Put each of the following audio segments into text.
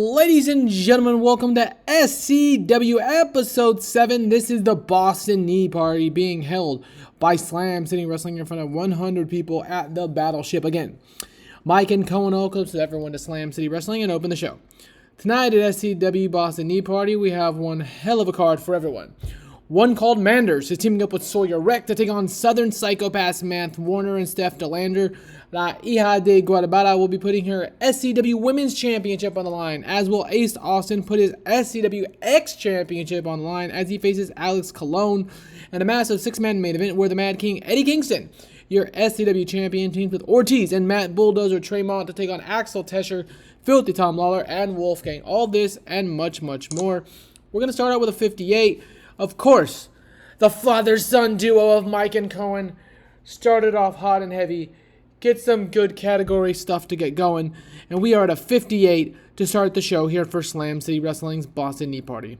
Ladies and gentlemen, welcome to SCW Episode 7. This is the Boston Knee Party being held by Slam City Wrestling in front of 100 people at the Battleship again. Mike and Cohen welcome everyone to Slam City Wrestling and open the show. Tonight at SCW Boston Knee Party, we have one hell of a card for everyone. One called Manders is teaming up with Sawyer Wreck to take on Southern Psychopaths Mance Warner and Steph DeLander. La Hija de Guadalajara will be putting her SCW Women's Championship on the line, as will Ace Austin put his SCW X Championship on the line as he faces Alex Colon in a massive six-man main event where the Mad King Eddie Kingston, your SCW champion, teams with Ortiz and Matt Bulldozer Tremont to take on Axel Tesher, Filthy Tom Lawler, and Wolfgang. All this and much, much more. We're going to start out with a 58. Of course, the father-son duo of Mike and Cohen started off hot and heavy. Get some good category stuff to get going. And we are at a 58 to start the show here for Slam City Wrestling's Boston Knee Party.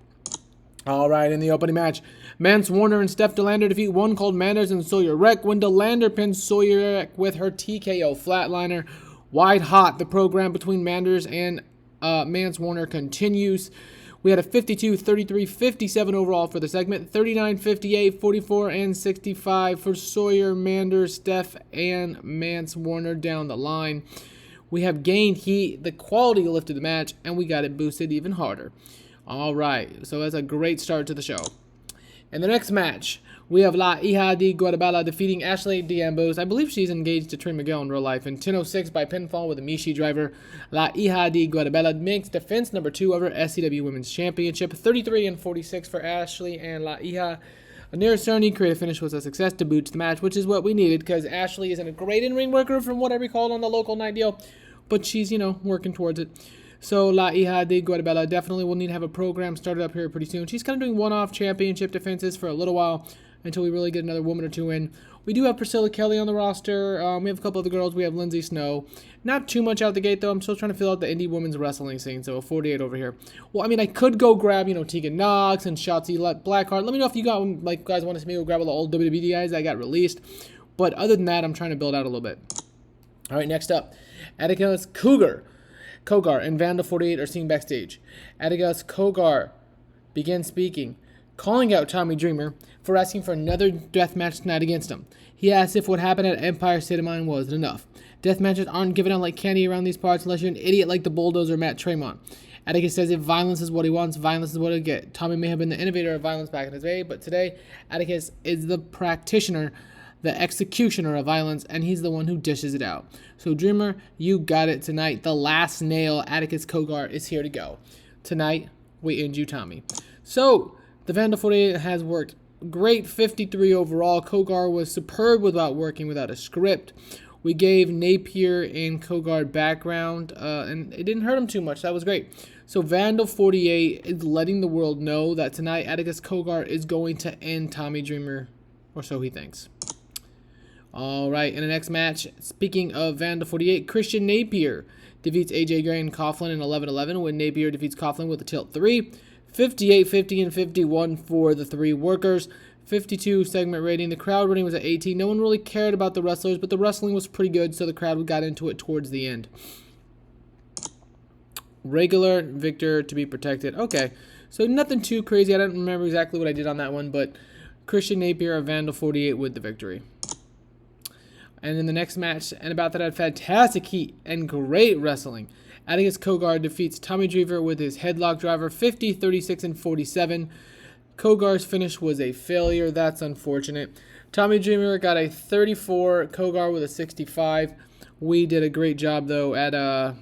Alright, in the opening match, Mance Warner and Steph DeLander defeat one called Manders and Sawyer Wreck when DeLander pins Sawyer Wreck with her TKO flatliner. Wide hot, the program between Manders and Mance Warner continues. We had a 52, 33, 57 overall for the segment, 39, 58, 44, and 65 for Sawyer, Manders, Steph, and Mance Warner down the line. We have gained heat, the quality lifted the match, and we got it boosted even harder. All right, so that's a great start to the show. In the next match, we have La Hija de Guadalajara defeating Ashley D'Ambos. I believe she's engaged to Trey Miguel in real life. In 10:06 by pinfall with a Mishi driver. La Hija de Guadalajara makes defense number 2 of her SCW Women's Championship. 33 and 46 for Ashley and La Hija. A near certain creative finish was a success to boot the match, which is what we needed because Ashley isn't a great in-ring worker from what I recall on the local night deal. But she's, working towards it. So La Hija de Guadalajara definitely will need to have a program started up here pretty soon. She's kind of doing one-off championship defenses for a little while until we really get another woman or two in. We do have Priscilla Kelly on the roster. We have a couple other girls. We have Lindsay Snow. Not too much out the gate, though. I'm still trying to fill out the indie women's wrestling scene, so a 48 over here. Well, I could go grab, Tegan Knox and Shotzi Blackheart. Let me know if you guys want to see me go grab all the old WWE guys that got released. But other than that, I'm trying to build out a little bit. All right, next up, Atticus Kogar and Vandal 48 are seen backstage. Atticus Kogar begins speaking, calling out Tommy Dreamer for asking for another death match tonight against him. He asks if what happened at Empire State of Mind wasn't enough. Death matches aren't given out like candy around these parts unless you're an idiot like the Bulldozer Matt Tremont. Atticus says if violence is what he wants, violence is what he'll get. Tommy may have been the innovator of violence back in his day, but today Atticus is the practitioner, the executioner of violence, and he's the one who dishes it out. So Dreamer, you got it tonight. The last nail, Atticus Kogar, is here to go. Tonight, we end you, Tommy. So, the Vandal 48 has worked great, 53 overall. Kogar was superb without working without a script. We gave Napier and Kogar background, and it didn't hurt him too much. That was great. So Vandal 48 is letting the world know that tonight Atticus Kogar is going to end Tommy Dreamer, or so he thinks. All right, in the next match, speaking of Vandal 48, Christian Napier defeats AJ Gray and Coughlin in 11-11 when Napier defeats Coughlin with a tilt 3. 58, 50, and 51 for the three workers. 52 segment rating. The crowd rating was at 18. No one really cared about the wrestlers, but the wrestling was pretty good, so the crowd got into it towards the end. Regular, Victor to be protected. Okay, so nothing too crazy. I don't remember exactly what I did on that one, but Christian Napier of Vandal 48 with the victory. And in the next match, and about that, I had fantastic heat and great wrestling. Atticus Kogar defeats Tommy Dreamer with his headlock driver, 50, 36, and 47. Kogar's finish was a failure. That's unfortunate. Tommy Dreamer got a 34, Kogar with a 65. We did a great job, though, at,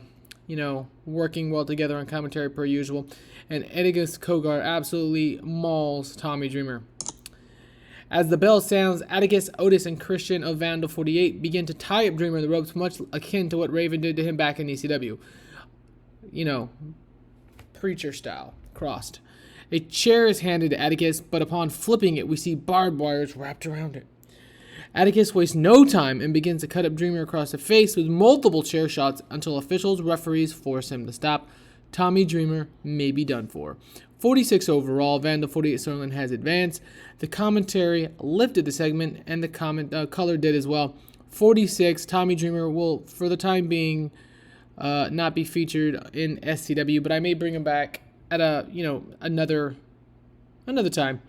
working well together on commentary per usual. And Atticus Kogar absolutely mauls Tommy Dreamer. As the bell sounds, Atticus, Otis, and Christian of Vandal 48 begin to tie up Dreamer in the ropes, much akin to what Raven did to him back in ECW. Preacher style, crossed. A chair is handed to Atticus, but upon flipping it, we see barbed wires wrapped around it. Atticus wastes no time and begins to cut up Dreamer across the face with multiple chair shots until officials, referees force him to stop. Tommy Dreamer may be done for. 46 overall, Vandal 48 Sterling has advanced. The commentary lifted the segment, and the color did as well. 46, Tommy Dreamer will, for the time being, not be featured in SCW, but I may bring him back at another time.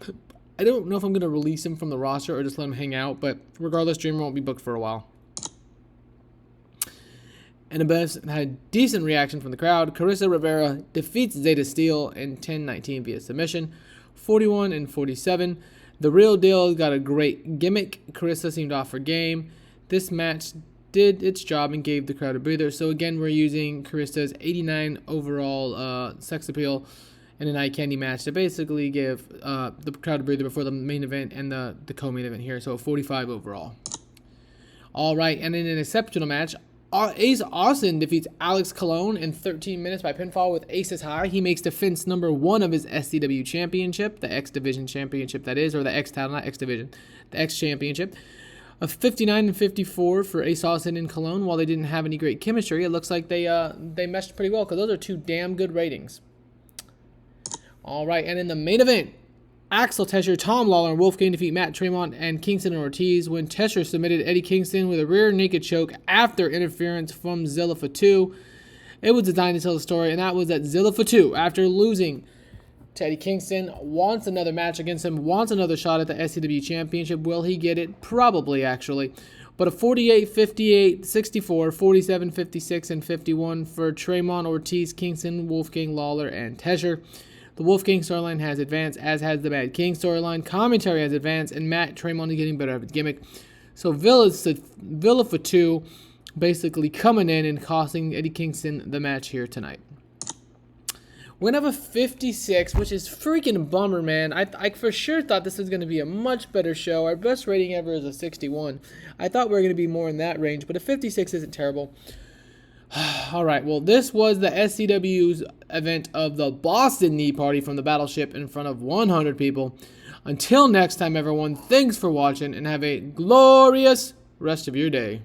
I don't know if I'm going to release him from the roster or just let him hang out, but regardless, Dreamer won't be booked for a while. And the best had a decent reaction from the crowd. Carissa Rivera defeats Zeta Steel in 10-19 via submission, 41 and 47. The Real Deal got a great gimmick. Carissa seemed off her game. This match did its job and gave the crowd a breather. So again, we're using Carissa's 89 overall sex appeal in an eye candy match to basically give the crowd a breather before the main event and the co-main event here. So 45 overall. All right, and in an exceptional match, Ace Austin defeats Alex Colon in 13 minutes by pinfall with Aces High. He makes defense number 1 of his SCW championship, the X Division championship that is, or the X title, not X Division, the X championship. A 59 and 54 for Ace Austin and Colon. While they didn't have any great chemistry, it looks like they meshed pretty well because those are 2 damn good ratings. All right, and in the main event, Axel Tesher, Tom Lawler, and Wolfgang defeat Matt Tremont and Kingston and Ortiz when Tesher submitted Eddie Kingston with a rear naked choke after interference from Zilla Fatu. It was designed to tell the story, and that was that Zilla Fatu, after losing to Eddie Kingston, wants another match against him, wants another shot at the SCW Championship. Will he get it? Probably, actually. But a 48, 58, 64, 47, 56, and 51 for Tremont, Ortiz, Kingston, Wolfgang, Lawler, and Tesher. The Wolfgang storyline has advanced, as has the Mad King storyline. Commentary has advanced, and Matt Tremont is getting better at his gimmick. So Villa Fatu basically coming in and costing Eddie Kingston the match here tonight. We're going to have a 56, which is freaking bummer, man. I for sure thought this was going to be a much better show. Our best rating ever is a 61. I thought we were going to be more in that range, but a 56 isn't terrible. All right, well, this was the SCW's event of the Boston Knee Party from the Battleship in front of 100 people. Until next time, everyone, thanks for watching and have a glorious rest of your day.